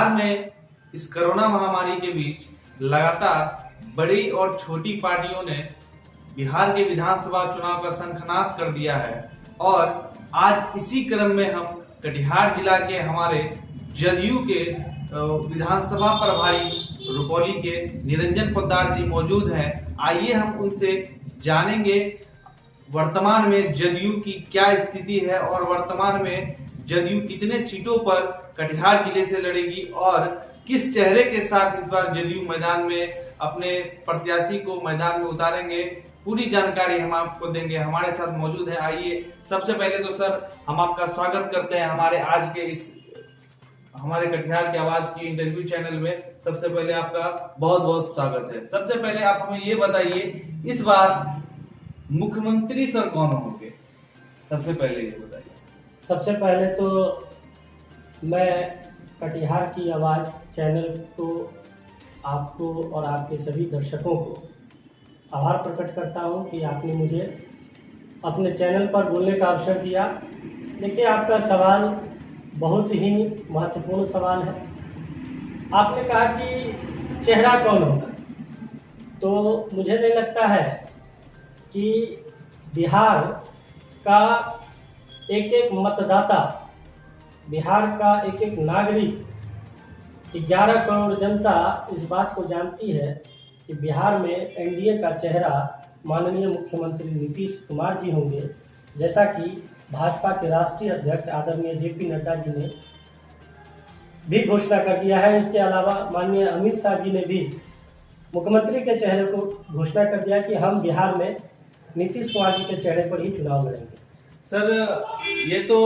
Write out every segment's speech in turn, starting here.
बिहार में इस कोरोना महामारी के बीच लगातार बड़ी और छोटी पार्टियों ने बिहार के विधानसभा चुनाव का शंखनाद कर दिया है और आज इसी क्रम में हम कटिहार जिला के हमारे जदयू के विधानसभा प्रभारी रुपौली के निरंजन पोद्दार जी मौजूद हैं। आइए हम उनसे जानेंगे वर्तमान में जदयू की क्या स्थिति है और वर्तमान में जदयू कितने सीटों पर कटिहार जिले से लड़ेगी और किस चेहरे के साथ इस बार जदयू मैदान में अपने प्रत्याशी को मैदान में उतारेंगे। पूरी जानकारी हम आपको देंगे। हमारे साथ मौजूद है। आइए सबसे पहले तो सर हम आपका स्वागत करते हैं हमारे आज के इस हमारे कटिहार की आवाज की इंटरव्यू चैनल में। सबसे पहले आपका बहुत बहुत स्वागत है। सबसे पहले आप हमें ये बताइए, इस बार मुख्यमंत्री सर कौन होंगे? सबसे पहले ये बताइए। सबसे पहले तो मैं कटिहार की आवाज़ चैनल को, आपको और आपके सभी दर्शकों को आभार प्रकट करता हूं कि आपने मुझे अपने चैनल पर बोलने का अवसर दिया। देखिए, आपका सवाल बहुत ही महत्वपूर्ण सवाल है। आपने कहा कि चेहरा कौन होगा, तो मुझे नहीं लगता है कि बिहार का एक एक मतदाता, बिहार का एक एक नागरिक, 11 करोड़ जनता इस बात को जानती है कि बिहार में एनडीए का चेहरा माननीय मुख्यमंत्री नीतीश कुमार जी होंगे। जैसा कि भाजपा के राष्ट्रीय अध्यक्ष आदरणीय जेपी नड्डा जी ने भी घोषणा कर दिया है। इसके अलावा माननीय अमित शाह जी ने भी मुख्यमंत्री के चेहरे को घोषणा कर दिया कि हम बिहार में नीतीश कुमार जी के चेहरे पर ही चुनाव लड़ेंगे। सर, ये तो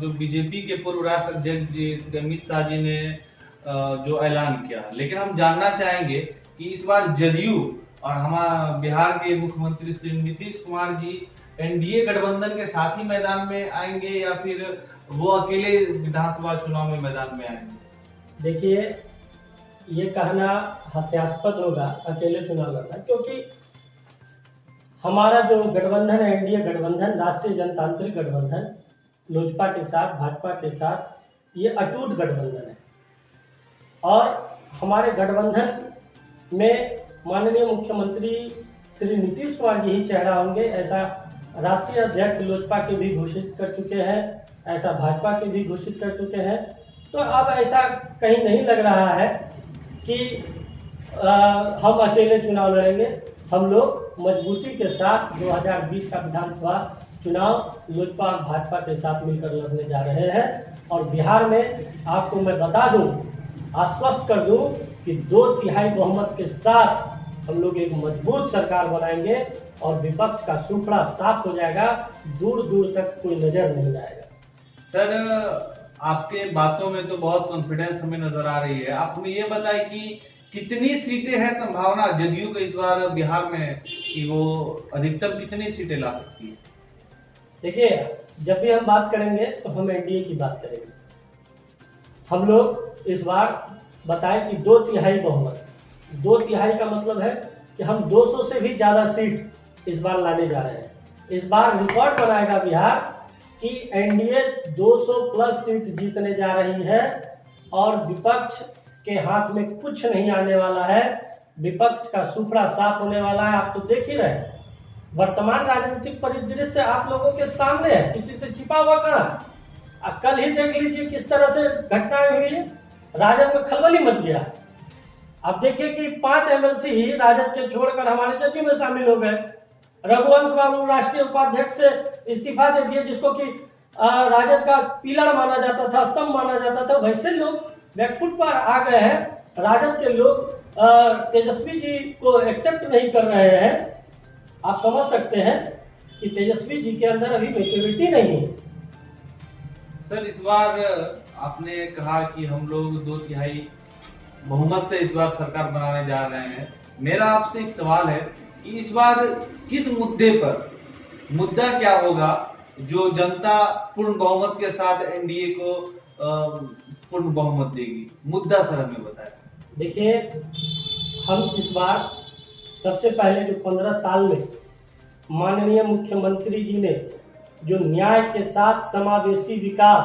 जो बीजेपी के पूर्व राष्ट्रीय अध्यक्ष जी अमित शाह जी ने जो ऐलान किया, लेकिन हम जानना चाहेंगे कि इस बार जदयू और हमारा बिहार के मुख्यमंत्री श्री नीतीश कुमार जी एनडीए गठबंधन के साथ ही मैदान में आएंगे या फिर वो अकेले विधानसभा चुनाव में मैदान में आएंगे? देखिए, ये कहना हास्यास्पद होगा अकेले चुनाव लड़ना, क्योंकि हमारा जो गठबंधन है, एनडीए गठबंधन, राष्ट्रीय जनतांत्रिक गठबंधन, लोजपा के साथ, भाजपा के साथ, ये अटूट गठबंधन है। और हमारे गठबंधन में माननीय मुख्यमंत्री श्री नीतीश कुमार जी ही चेहरा होंगे, ऐसा राष्ट्रीय अध्यक्ष लोजपा के भी घोषित कर चुके हैं, ऐसा भाजपा के भी घोषित कर चुके हैं। तो अब ऐसा कहीं नहीं लग रहा है कि हम अकेले चुनाव लड़ेंगे। हम लोग मजबूती के साथ 2020 का विधानसभा चुनाव लोजपा और भाजपा के साथ मिलकर लड़ने जा रहे हैं। और बिहार में आपको मैं बता दूं, आश्वस्त कर दूं कि 2/3 बहुमत के साथ हम लोग एक मजबूत सरकार बनाएंगे और विपक्ष का सूखड़ा साफ हो जाएगा, दूर दूर तक कोई नजर नहीं आएगा। सर, आपके बातों में तो बहुत कॉन्फिडेंस हमें नजर आ रही है। आप हमें ये बताएं कि कितनी सीटें हैं संभावना जदयू को इस बार बिहार में कि वो अधिकतम कितनी सीटें ला सकती है? देखिए, जब भी हम बात करेंगे तो हम एनडीए की बात करेंगे। हम लोग इस बार बताएं कि 2/3 बहुमत, 2/3 का मतलब है कि हम 200 से भी ज्यादा सीट इस बार लाने जा रहे हैं। इस बार रिकॉर्ड बनाएगा बिहार कि एनडीए 200 प्लस सीट जीतने जा रही है और विपक्ष के हाथ में कुछ नहीं आने वाला है। विपक्ष का सूखड़ा साफ होने वाला है। आप तो देख ही रहे, वर्तमान राजनीतिक परिदृश्य आप लोगों के सामने है, किसी से छिपा हुआ कहां। कल ही देख लीजिए किस तरह से घटनाएं हुई है, राजद में खलबली मच गया। अब देखिए कि 5 एमएलसी ही राजद के छोड़कर हमारे जदयू में शामिल हो गए। रघुवंश बाबू राष्ट्रीय उपाध्यक्ष से इस्तीफा दे दिए, जिसको कि राजद का पिलर माना जाता था, स्तंभ माना जाता था, वैसे लोग बैकफुट पर आ गए हैं। राजद के लोग तेजस्वी जी को एक्सेप्ट नहीं कर रहे हैं। आप समझ सकते हैं कि तेजस्वी जी के अंदर अभी मैच्योरिटी नहीं है। सर, इस बार आपने कहा कि हम लोग 2/3 बहुमत से इस बार सरकार बनाने जा रहे हैं। मेरा आपसे एक सवाल है कि इस बार किस मुद्दे पर, मुद्दा क्या होगा जो जनता पूर्ण बहुमत के साथ एनडीए को पूर्ण बहुमत देगी? मुद्दा सर हमें बताएं। देखिए, हम इस बार सबसे पहले जो 15 साल में माननीय मुख्यमंत्री जी ने जो न्याय के साथ समावेशी विकास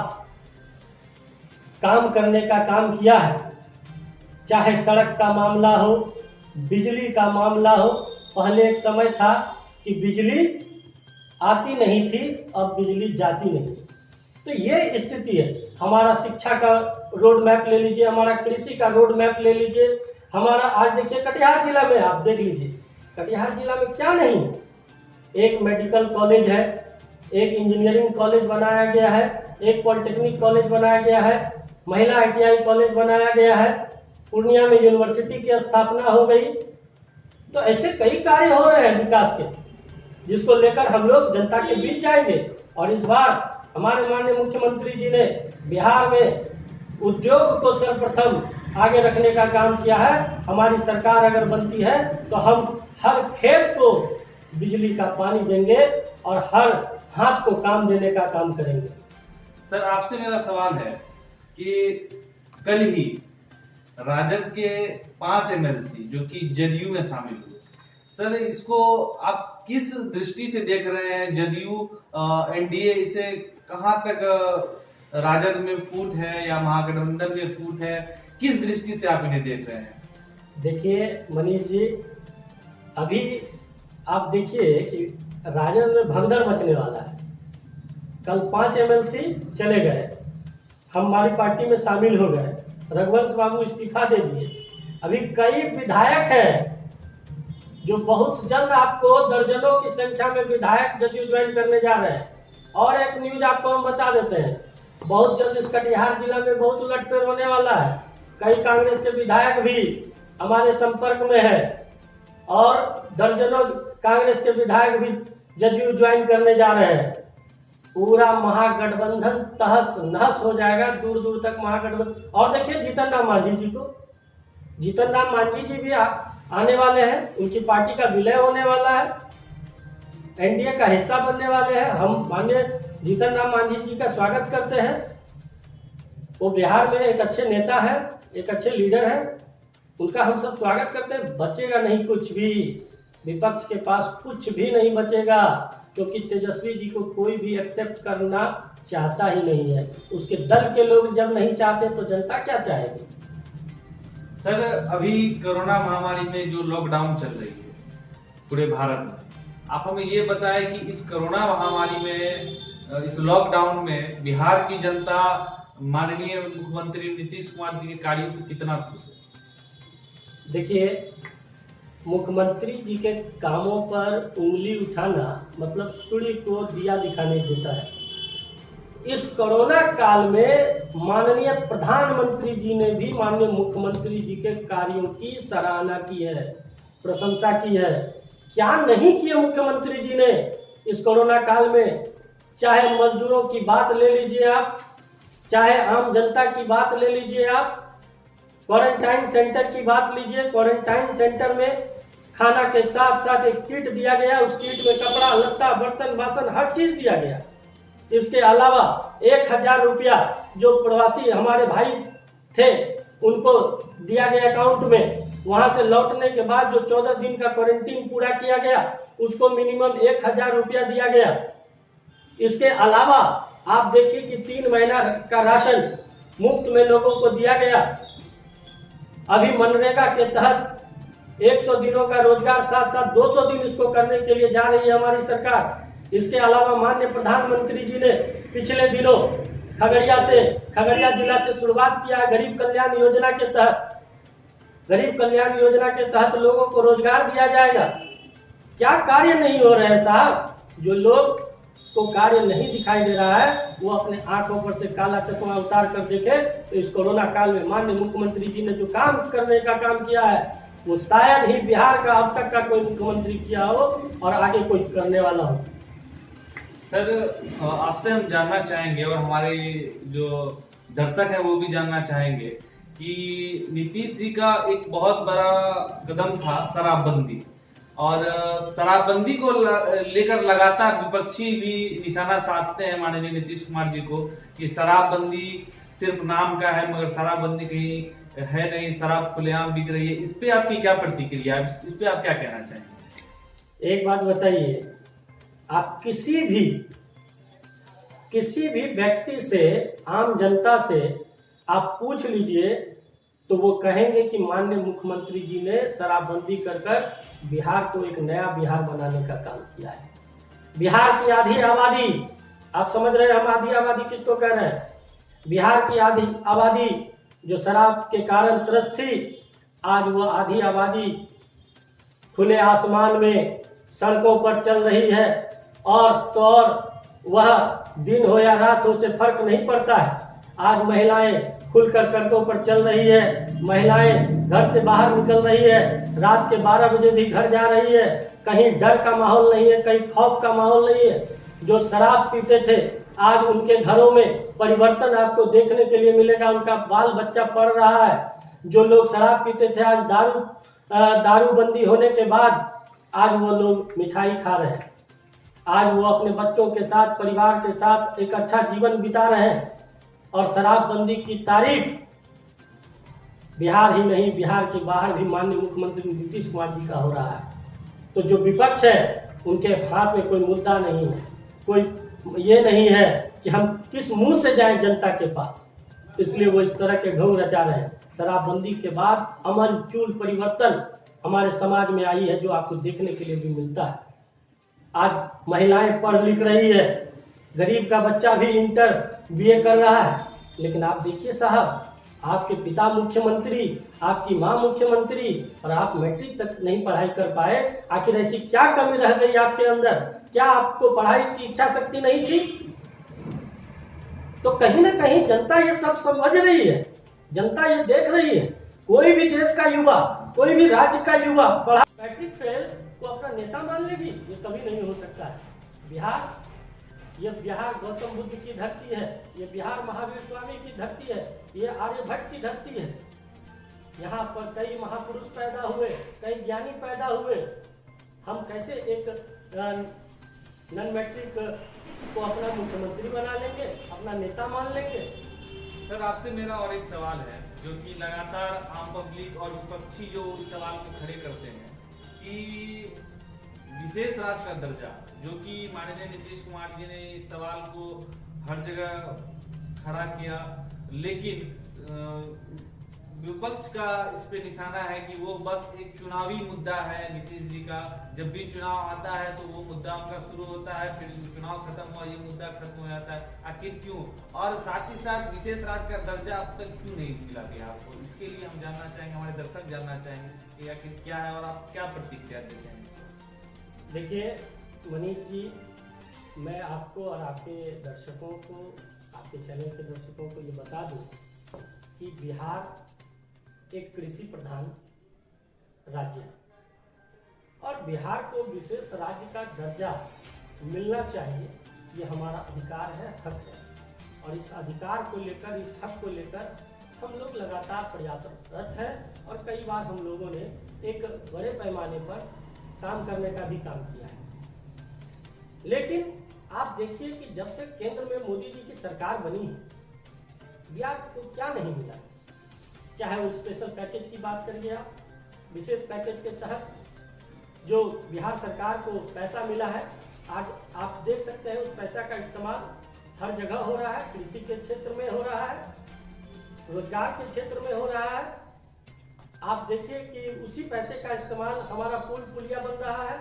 काम करने का काम किया है, चाहे सड़क का मामला हो, बिजली का मामला हो। पहले एक समय था कि बिजली आती नहीं थी, अब बिजली जाती नहीं। तो ये स्थिति है। हमारा शिक्षा का रोड मैप ले लीजिए, हमारा कृषि का रोड मैप ले लीजिए, हमारा आज देखिए कटिहार जिला में आप देख लीजिए, कटिहार जिला में क्या नहीं है। एक मेडिकल कॉलेज है, एक इंजीनियरिंग कॉलेज बनाया गया है, एक पॉलिटेक्निक कॉलेज बनाया गया है, महिला ITI कॉलेज बनाया गया है, पूर्णिया में यूनिवर्सिटी की स्थापना हो गई। तो ऐसे कई कार्य हो रहे हैं विकास के, जिसको लेकर हम लोग जनता के बीच जाएंगे। और इस बार हमारे माननीय मुख्यमंत्री जी ने बिहार में उद्योग को सर्वप्रथम आगे रखने का काम किया है। हमारी सरकार अगर बनती है तो हम हर खेत को बिजली का पानी देंगे और हर हाथ को काम देने का काम करेंगे। सर, आपसे मेरा सवाल है कि कल ही राजद के 5 MLC जो कि जदयू में शामिल हुए, सर इसको आप किस दृष्टि से देख रहे हैं? जदयू NDA इसे कहां तक राजद में फूट है या महागठबंधन में फूट है, किस दृष्टि से आप इन्हें देख रहे हैं? देखिए मनीष जी, अभी आप देखिए कि राजद में भगदड़ मचने वाला है। कल 5 MLC चले गए, हमारी पार्टी में शामिल हो गए, रघुवंश बाबू इस्तीफा दे दिए। अभी कई विधायक हैं जो बहुत जल्द आपको दर्जनों की संख्या में विधायक जदयू ज्वाइन करने जा रहे हैं। और एक न्यूज आपको हम बता देते हैं, बहुत जल्द इस कटिहार जिला में बहुत उलटफेर होने वाला है। कई कांग्रेस के विधायक भी हमारे संपर्क में है और दर्जनों कांग्रेस के विधायक भी जदयू ज्वाइन करने जा रहे हैं। पूरा महागठबंधन तहस नहस हो जाएगा, दूर दूर तक महागठबंधन। और देखिए जीतन राम मांझी जी को, जीतन राम मांझी जी भी आने वाले हैं, उनकी पार्टी का विलय होने वाला है, NDA का हिस्सा बनने वाले हैं। हम माननीय जीतन राम मांझी जी का स्वागत करते हैं। वो बिहार में एक अच्छे नेता है, एक अच्छे लीडर है, उनका हम सब स्वागत करते हैं। बचेगा नहीं कुछ भी, विपक्ष के पास कुछ भी नहीं बचेगा, क्योंकि तेजस्वी जी को कोई भी एक्सेप्ट करना चाहता ही नहीं है। उसके दल के लोग जब नहीं चाहते तो जनता क्या चाहेगी? सर, अभी कोरोना महामारी में जो लॉकडाउन चल रही है पूरे भारत में, आप हमें ये बताएं कि इस कोरोना महामारी में, इस लॉकडाउन में बिहार की जनता माननीय मुख्यमंत्री नीतीश कुमार जी के कार्यों से कितना खुश है? देखिए, मुख्यमंत्री जी के कामों पर उंगली उठाना मतलब सूर्य को दिया दिखाने जैसा है। इस कोरोना काल में माननीय प्रधानमंत्री जी ने भी माननीय मुख्यमंत्री जी के कार्यों की सराहना की है, प्रशंसा की है। क्या नहीं किए मुख्यमंत्री जी ने इस कोरोना काल में? चाहे मजदूरों की बात ले लीजिए आप, चाहे आम जनता की बात ले लीजिए आप, क्वारंटाइन सेंटर की बात लीजिए। क्वारंटाइन सेंटर में खाना के साथ साथ एक किट दिया गया, उस किट में कपड़ा लत्ता बर्तन बासन हर चीज दिया गया। इसके अलावा 1000 रुपया जो प्रवासी हमारे भाई थे उनको दिया गया अकाउंट में। वहां से लौटने के बाद जो 14 दिन का क्वारंटीन पूरा किया गया उसको मिनिमम 1000 रुपया दिया गया। इसके अलावा आप देखिए कि 3 महीना का राशन मुफ्त में लोगों को दिया गया। अभी मनरेगा के तहत 100 दिनों का रोजगार, साथ साथ 200 दिन इसको करने के लिए जा रही है हमारी सरकार। इसके अलावा माननीय प्रधानमंत्री जी ने पिछले दिनों खगड़िया जिला से शुरुआत किया है गरीब कल्याण योजना के तहत। गरीब कल्याण योजना के तहत लोगों को रोजगार दिया जाएगा। क्या कार्य नहीं हो रहे हैं साहब? जो लोग को कार्य नहीं दिखाई दे रहा है वो अपने आंखों पर से काला चश्मा उतार कर देखे तो इस कोरोना काल में माननीय मुख्यमंत्री जी ने जो काम करने का काम किया है वो शायद ही बिहार का अब तक का कोई मुख्यमंत्री किया हो और आगे कोई करने वाला हो। सर, आपसे हम जानना चाहेंगे और हमारे जो दर्शक हैं वो भी जानना चाहेंगे कि नीतीश जी का एक बहुत बड़ा कदम था शराबबंदी, और शराबबंदी को लेकर लगातार विपक्षी भी निशाना साधते हैं माननीय नीतीश कुमार जी को कि शराबबंदी सिर्फ नाम का है मगर शराबबंदी कहीं है नहीं, शराब खुलेआम बिक रही है। इस पे आपकी क्या प्रतिक्रिया है? इस पे आप क्या कहना चाहेंगे? एक बात बताइए, आप किसी भी व्यक्ति से, आम जनता से आप पूछ लीजिए तो वो कहेंगे कि माननीय मुख्यमंत्री जी ने शराबबंदी कर बिहार को एक नया बिहार बनाने का काम किया है। बिहार की आधी आबादी, आप समझ रहे हैं हम आधी आबादी किसको कह रहे हैं? बिहार की आधी आबादी जो शराब के कारण त्रस्त थी, आज वो आधी आबादी खुले आसमान में सड़कों पर चल रही है। और तो और वह दिन हो या रात हो से फर्क नहीं पड़ता है। आज महिलाएं खुलकर सड़कों पर चल रही है, महिलाएं घर से बाहर निकल रही है, रात के 12 बजे भी घर जा रही है। कहीं डर का माहौल नहीं है, कहीं खौफ का माहौल नहीं है। जो शराब पीते थे आज उनके घरों में परिवर्तन आपको देखने के लिए मिलेगा, उनका बाल बच्चा पढ़ रहा है। जो लोग शराब पीते थे आज दारूबंदी होने के बाद आज वो लोग मिठाई खा रहे हैं, आज वो अपने बच्चों के साथ परिवार के साथ एक अच्छा जीवन बिता रहे हैं। और शराबबंदी की तारीफ बिहार ही नहीं, बिहार के बाहर भी माननीय मुख्यमंत्री नीतीश कुमार जी का हो रहा है। तो जो विपक्ष है उनके हाथ में कोई मुद्दा नहीं है, कोई ये नहीं है कि हम किस मुंह से जाएं जनता के पास, इसलिए वो इस तरह के ढोंग रचा रहे हैं। शराबबंदी के बाद अमूलचूल परिवर्तन हमारे समाज में आई है, जो आपको देखने के लिए भी मिलता है। आज महिलाएं पढ़ लिख रही है, गरीब का बच्चा भी इंटर बीए कर रहा है। लेकिन आप देखिए साहब, आपके पिता मुख्यमंत्री, आपकी माँ मुख्यमंत्री, और आप मैट्रिक तक नहीं पढ़ाई कर पाए। आखिर ऐसी क्या कमी रह गई आपके अंदर? क्या आपको पढ़ाई की इच्छा शक्ति नहीं थी? तो कहीं ना कहीं जनता ये सब समझ रही है, जनता ये देख रही है। कोई भी देश का युवा, कोई भी राज्य का युवा पढ़ा मैट्रिक फेल को अपना नेता मान लेगी, ये कभी नहीं हो सकता है। ये बिहार गौतम बुद्ध की धरती है, ये बिहार महावीर स्वामी की धरती है, ये आर्यभट्ट की धरती है। यहाँ पर कई महापुरुष पैदा हुए, कई ज्ञानी पैदा हुए। हम कैसे एक नॉन मैट्रिक को अपना मुख्यमंत्री बना लेंगे, अपना नेता मान लेंगे? सर, आपसे मेरा और एक सवाल है, जो कि लगातार आम पब्लिक और विपक्षी जो इस सवाल को खड़े करते हैं कि विशेष राज्य का दर्जा, जो कि माननीय नीतीश कुमार जी ने इस सवाल को हर जगह खड़ा किया, लेकिन विपक्ष का इस पे निशाना है कि वो बस एक चुनावी मुद्दा है नीतीश जी का। जब भी चुनाव आता है तो वो मुद्दा उनका शुरू होता है, फिर चुनाव खत्म हुआ ये मुद्दा खत्म हो जाता है। आखिर क्यों? और साथ ही साथ विशेष राज्य का दर्जा अब तक क्यों नहीं मिला बिहार को? इसके लिए हम जानना चाहेंगे, हमारे दर्शक जानना चाहेंगे कि आखिर क्या है और आप क्या प्रतिक्रिया देते हैं। देखिए मनीष जी, मैं आपको और आपके दर्शकों को, आपके चैनल के दर्शकों को ये बता दूं कि बिहार एक कृषि प्रधान राज्य है और बिहार को विशेष राज्य का दर्जा मिलना चाहिए। ये हमारा अधिकार है, हक है। और इस अधिकार को लेकर, इस हक को लेकर हम लोग लगातार प्रयासरत हैं और कई बार हम लोगों ने एक बड़े पैमाने पर काम करने का भी काम किया है। लेकिन आप देखिए कि जब से केंद्र में मोदी जी की सरकार बनी है, बिहार को क्या नहीं मिला। चाहे वो स्पेशल पैकेज की बात करिए, आप विशेष पैकेज के तहत जो बिहार सरकार को पैसा मिला है, आज आप देख सकते हैं उस पैसा का इस्तेमाल हर जगह हो रहा है। कृषि के क्षेत्र में हो रहा है, रोजगार के क्षेत्र में हो रहा है। आप देखिए कि उसी पैसे का इस्तेमाल हमारा पुल पुलिया बन रहा है,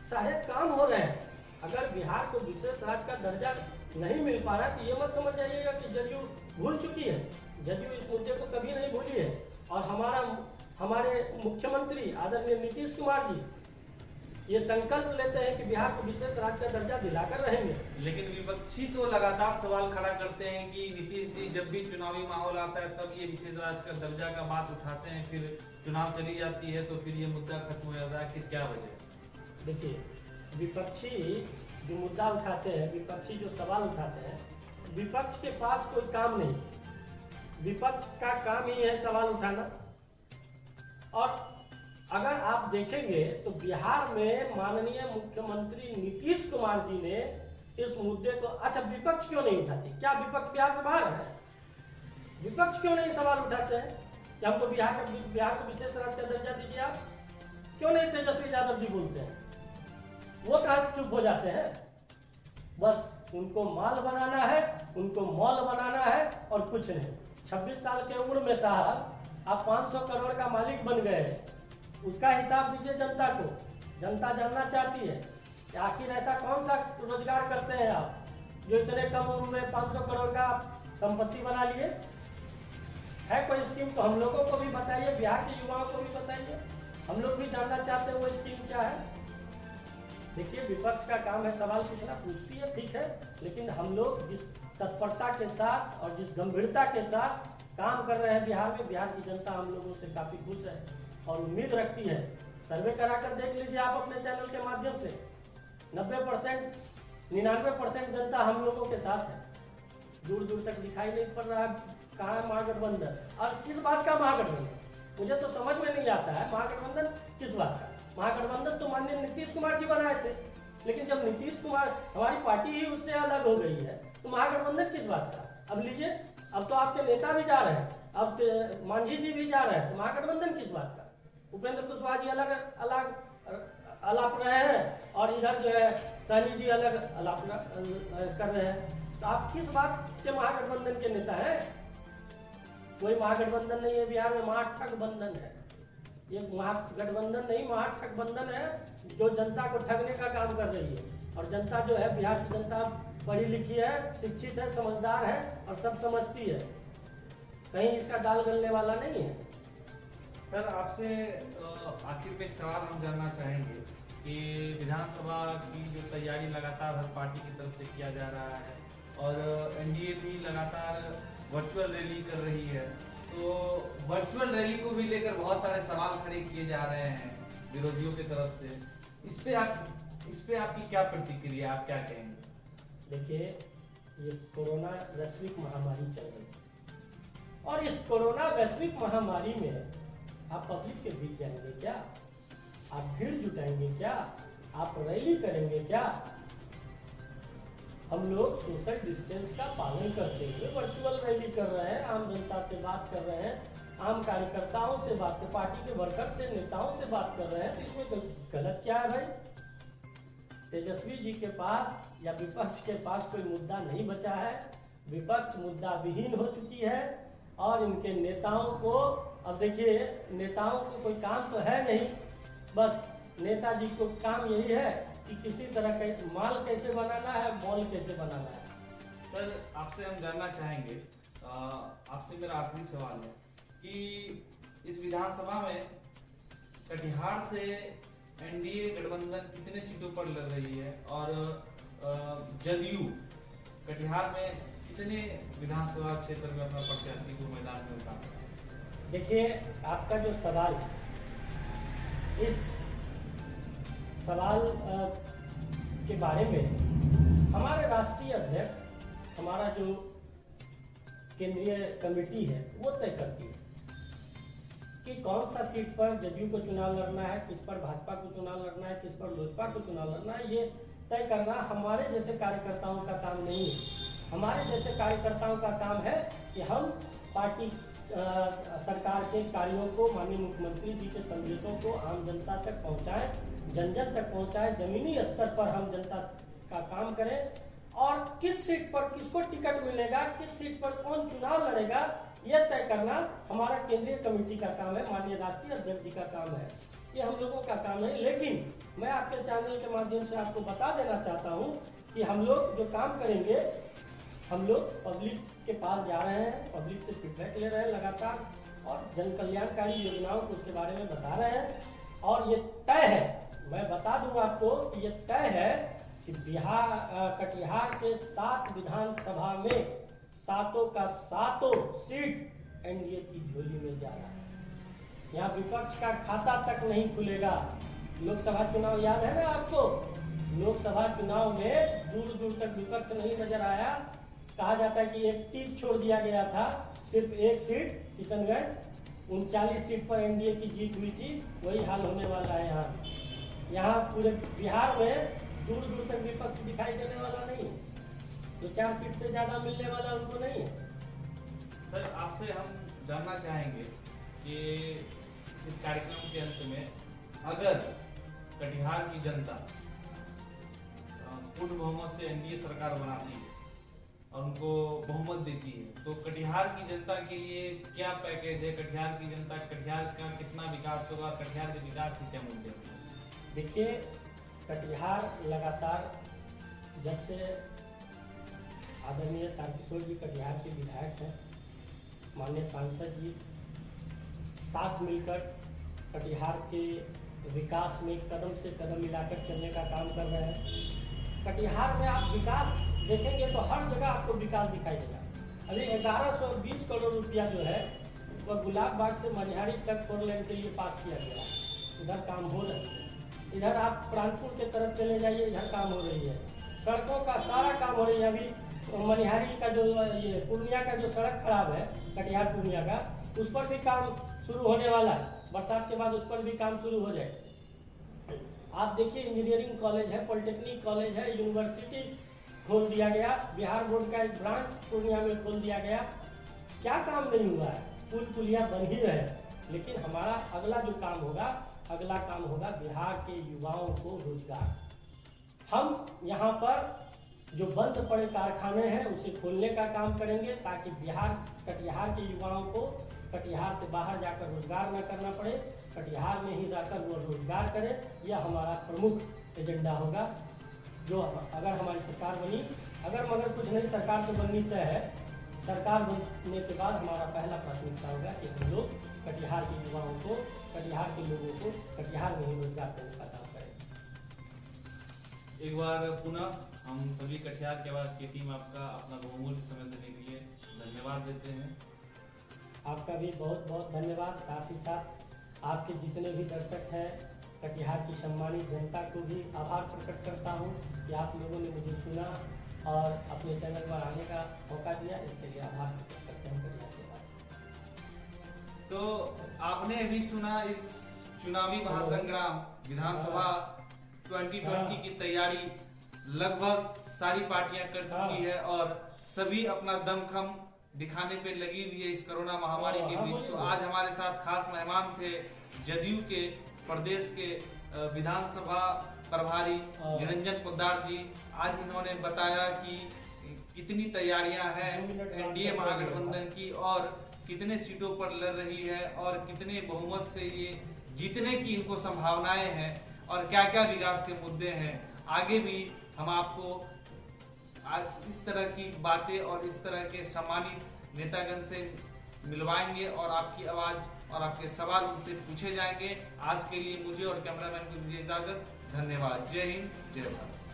सारे काम हो रहे हैं। अगर बिहार को विशेष राज्य का दर्जा नहीं मिल पा रहा तो ये मत समझ जाइएगा कि जदयू भूल चुकी है। जदयू इस मुद्दे को कभी नहीं भूली है और हमारे मुख्यमंत्री आदरणीय नीतीश कुमार जी ये संकल्प लेते हैं कि बिहार को विशेष राज्य का दर्जा दिलाकर रहेंगे। लेकिन विपक्षी तो लगातार सवाल खड़ा करते हैं कि नीतीश जी जब भी चुनावी माहौल आता है तब ये विशेष राज्य का दर्जा का बात उठाते हैं, फिर चुनाव चली जाती है तो फिर ये मुद्दा खत्म हो जाता है। कि क्या वजह? देखिए, विपक्षी जो मुद्दा उठाते हैं, विपक्षी जो सवाल उठाते हैं, विपक्ष के पास कोई काम नहीं। विपक्ष का काम ही है सवाल उठाना। और अगर आप देखेंगे तो बिहार में माननीय मुख्यमंत्री नीतीश कुमार जी ने इस मुद्दे को, अच्छा विपक्ष क्यों नहीं उठाती? क्या विपक्ष बिहार से बाहर है? विपक्ष क्यों नहीं सवाल उठाते हैं कि हमको बिहार को विशेष राज्य का दर्जा दीजिए? आप क्यों नहीं तेजस्वी यादव जी बोलते हैं? वो कहाँ चुप हो जाते हैं? बस उनको माल बनाना है, उनको मॉल बनाना है और कुछ नहीं। 26 साल के उम्र में साहब आप 500 करोड़ का मालिक बन गए, उसका हिसाब दीजिए जनता को। जनता जानना चाहती है कि आखिर ऐसा कौन सा रोजगार करते हैं आप जो इतने कम उम्र में 500 करोड़ का संपत्ति बना लिए। है कोई स्कीम तो हम लोगों को भी बताइए, बिहार के युवाओं को भी बताइए, हम लोग भी जानना चाहते हैं वो स्कीम क्या है। देखिए, विपक्ष का काम है सवाल पूछना, पूछती है ठीक है, लेकिन हम लोग जिस तत्परता के साथ और जिस गंभीरता के साथ काम कर रहे हैं बिहार में, बिहार की जनता हम लोगों से काफी खुश है और उम्मीद रखती है। सर्वे कराकर देख लीजिए आप अपने चैनल के माध्यम से, 90% 99% जनता हम लोगों के साथ है। दूर दूर तक दिखाई नहीं पड़ रहा है कहाँ है महागठबंधन, और किस बात का महागठबंधन मुझे तो समझ में नहीं आता है। महागठबंधन किस बात का? महागठबंधन तो माननीय नीतीश कुमार जी बनाए थे, लेकिन जब नीतीश कुमार, हमारी पार्टी ही उससे अलग हो गई है, तो महागठबंधन किस बात का? अब लीजिए, अब तो आपके नेता भी जा रहे हैं, अब मांझी जी भी जा रहे हैं, तो महागठबंधन किस बात का? उपेंद्र कुशवाहा जी अलग अलग अलाप रहे हैं और इधर जो है सहनी जी अलग अलाप कर रहे हैं, तो आप किस बात के महागठबंधन के नेता हैं? कोई महागठबंधन नहीं है बिहार में, महाठगबंधन है। ये महागठबंधन नहीं, महाठगबंधन है जो जनता को ठगने का काम कर रही है। और जनता जो है, बिहार की जनता पढ़ी लिखी है, शिक्षित है, समझदार है और सब समझती है, कहीं इसका दाल गलने वाला नहीं है। सर, आपसे आखिर में एक सवाल हम जानना चाहेंगे कि विधानसभा की जो तैयारी लगातार हर पार्टी की तरफ से किया जा रहा है और एनडीए भी लगातार वर्चुअल रैली कर रही है, तो वर्चुअल रैली को भी लेकर बहुत सारे सवाल खड़े किए जा रहे हैं विरोधियों की तरफ से। इस पे आपकी क्या प्रतिक्रिया, आप क्या कहेंगे? देखिए, ये कोरोना वैश्विक महामारी चल रही है और इस कोरोना वैश्विक महामारी में आप पब्लिक के बीच जाएंगे क्या? आप भीड़ जुटाएंगे क्या? आप रैली करेंगे क्या? हम लोग सोशल डिस्टेंस का पालन करते हुए वर्चुअल रैली कर रहे हैं, आम जनता से बात कर रहे हैं, आम कार्यकर्ताओं से बात, पार्टी के वर्कर से, नेताओं से बात कर रहे हैं, तो इसमें गलत क्या है भाई? तेजस्वी जी के पास या विपक्ष के पास कोई मुद्दा नहीं बचा है, विपक्ष मुद्दा विहीन हो चुकी है और इनके नेताओं को, अब देखिए, नेताओं को कोई काम तो है नहीं, बस नेताजी को काम यही है कि किसी तरह का माल कैसे बनाना है, मॉल कैसे बनाना है। सर, आपसे हम जानना चाहेंगे, आपसे मेरा आखिरी सवाल है कि इस विधानसभा में कटिहार से एनडीए गठबंधन कितने सीटों पर लड़ रही है और जदयू कटिहार में कितने विधानसभा क्षेत्र में अपना प्रत्याशी को मैदान में उतार रहा है? देखिए, आपका जो सवाल, इस सवाल के बारे में हमारे राष्ट्रीय अध्यक्ष, हमारा जो केंद्रीय कमेटी है, वो तय करती है कि कौन सा सीट पर जदयू को चुनाव लड़ना है, किस पर भाजपा को चुनाव लड़ना है, किस पर लोजपा को चुनाव लड़ना है। ये तय करना हमारे जैसे कार्यकर्ताओं का काम नहीं है। हमारे जैसे कार्यकर्ताओं का काम है कि हम पार्टी सरकार के कार्यों को, माननीय मुख्यमंत्री जी के संदेशों को आम जनता तक पहुंचाएं, जन जन तक पहुंचाएं, जमीनी स्तर पर हम जनता का काम करें और किस सीट पर किसको टिकट मिलेगा, किस सीट पर कौन चुनाव लड़ेगा, यह तय करना हमारा केंद्रीय कमेटी का काम है, माननीय राष्ट्रीय अध्यक्ष जी का काम है, ये हम लोगों का काम है। लेकिन मैं आपके चैनल के माध्यम से आपको बता देना चाहता हूँ कि हम लोग जो काम करेंगे, हम लोग पब्लिक के पास जा रहे हैं, पब्लिक से फीडबैक ले रहे हैं लगातार और जन कल्याणकारी योजनाओं को उसके बारे में बता रहे हैं। और ये तय है, मैं बता दूं आपको कि ये तय है कि बिहार कटिहार के 7 विधानसभा में 7 का 7 सीट एनडीए की झोली में जा रहा है। यहाँ विपक्ष का खाता तक नहीं खुलेगा। लोकसभा चुनाव याद है ना आपको? लोकसभा चुनाव में दूर दूर तक विपक्ष नहीं नजर आया। कहा जाता है कि एक टीक छोड़ दिया गया था, सिर्फ एक सीट किशनगढ़, 39 सीट पर एनडीए की जीत हुई थी। वही हाल होने वाला है यहाँ पूरे बिहार में दूर दूर तक विपक्ष दिखाई देने वाला नहीं है। जो 4 सीट से ज्यादा मिलने वाला उनको नहीं है। सर, आपसे हम जानना चाहेंगे कि इस कार्यक्रम के अंत में अगर कटिहार की जनता पूर्ण बहुमत से एनडीए सरकार बनाती है और उनको बहुमत देती है, तो कटिहार की जनता के लिए क्या पैकेज है? कटिहार की जनता, कटिहार का कितना विकास होगा? कटिहार के विकास के क्या मुद्दे हैं? देखिए, कटिहार लगातार जब से आदरणीय तारकिशोर जी कटिहार के विधायक हैं, माननीय सांसद जी साथ मिलकर कटिहार के विकास में कदम से कदम मिलाकर चलने का काम कर रहे हैं। कटिहार में आप विकास देखेंगे तो हर जगह आपको विकास दिखाई देगा। अभी 1120 करोड़ रुपया जो है वह गुलाब बाग से मनिहारी तक 4 लेन के लिए पास किया गया। इधर काम हो रहा है। इधर आप प्राणपुर के तरफ चले जाइए, इधर काम हो रही है। सड़कों का सारा काम हो रही है। अभी मनिहारी का जो ये पूर्णिया का जो सड़क खराब है, कटिहार पूर्णिया का, उस पर भी काम शुरू होने वाला है। बरसात के बाद उस पर भी काम शुरू हो जाए। आप देखिए, इंजीनियरिंग कॉलेज है, पॉलिटेक्निक कॉलेज है, यूनिवर्सिटी खोल दिया गया। बिहार बोर्ड का एक ब्रांच पूर्णिया में खोल दिया गया। क्या काम नहीं हुआ है? पुल पुलिया बन ही रहे। लेकिन हमारा अगला जो काम होगा, अगला काम होगा बिहार के युवाओं को रोजगार। हम यहाँ पर जो बंद पड़े कारखाने हैं उसे खोलने का काम करेंगे, ताकि कटिहार के युवाओं को कटिहार से बाहर जाकर रोजगार न करना पड़े, कटिहार में ही रहकर वो रोजगार करें। यह हमारा प्रमुख एजेंडा होगा। जो अगर हमारी सरकार बनी, अगर मगर कुछ नहीं सरकार तो बननी तय है। सरकार बनने के बाद हमारा पहला प्राथमिकता होगा कि हम लोग कटिहार के युवाओं को, कटिहार के लोगों को कटिहार में ही रोजगार देने का काम करें। एक बार पुनः हम सभी कटिहार की आवाज की टीम आपका अपना बहुमूल्य समय देने के लिए धन्यवाद देते हैं। आपका भी बहुत बहुत धन्यवाद। साथ ही साथ आपके जितने भी दर्शक हैं, कटिहार की सम्मानित जनता को भी आभार प्रकट करता हूं कि आप लोगों ने मुझे सुना और अपने चैनल पर आने का मौका दिया। इसके लिए आभार प्रकट करते हैं कटिहार के बाद। तो आपने अभी सुना इस चुनावी महासंग्राम विधानसभा 2020 की तैयारी लगभग सारी पार्टियां कर चुकी है और सभी अपना दमखम दिखाने पे लगी हुई है इस कोरोना महामारी के बीच। तो आज हमारे साथ खास मेहमान थे जदयू के प्रदेश के विधानसभा प्रभारी निरंजन पोद्दार जी। आज इन्होंने बताया कि कितनी तैयारियां हैं एनडीए महागठबंधन की और कितने सीटों पर लड़ रही है और कितने बहुमत से ये जीतने की इनको संभावनाएं हैं और क्या क्या विकास के मुद्दे हैं। आगे भी हम आपको आज इस तरह की बातें और इस तरह के सम्मानित नेतागण से मिलवाएंगे और आपकी आवाज और आपके सवाल उनसे पूछे जाएंगे। आज के लिए मुझे और कैमरामैन को दीजिए इजाजत। धन्यवाद। जय हिंद, जय भारत।